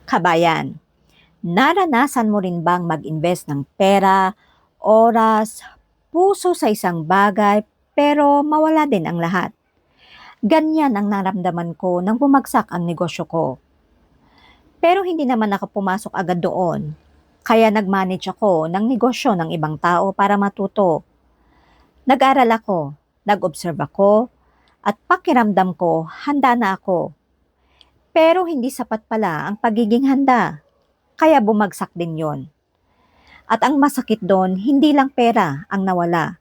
Kabayan, naranasan mo rin bang mag-invest ng pera, oras, puso sa isang bagay pero mawala din ang lahat? Ganyan ang naramdaman ko nang bumagsak ang negosyo ko. Pero hindi naman ako pumasok agad doon. Kaya nag-manage ako ng negosyo ng ibang tao para matuto. Nag-aral ako, nag-observe ako, at pakiramdam ko handa na ako. Pero hindi sapat pala ang pagiging handa. Kaya bumagsak din yon. At ang masakit doon, hindi lang pera ang nawala.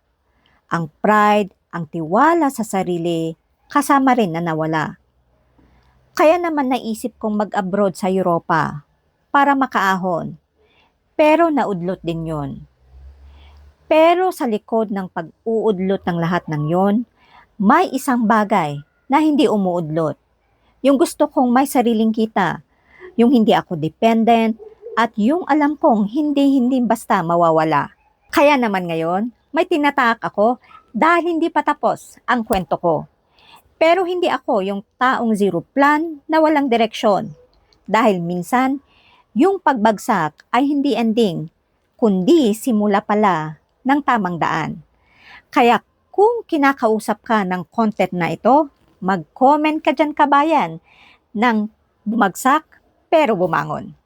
Ang pride, ang tiwala sa sarili, kasama rin na nawala. Kaya naman naisip kong mag-abroad sa Europa para makaahon. Pero naudlot din yon. Pero sa likod ng pag-uudlot ng lahat ng yon, may isang bagay na hindi umuudlot. Yung gusto kong may sariling kita, yung hindi ako dependent, at yung alam kong hindi basta mawawala. Kaya naman ngayon, may tinataak ako dahil hindi pa tapos ang kwento ko. Pero hindi ako yung taong zero plan na walang direksyon. Dahil minsan, yung pagbagsak ay hindi ending, kundi simula pala ng tamang daan. Kaya kung kinakausap ka ng content na ito, mag-comment ka dyan kabayan ng bumagsak pero bumangon.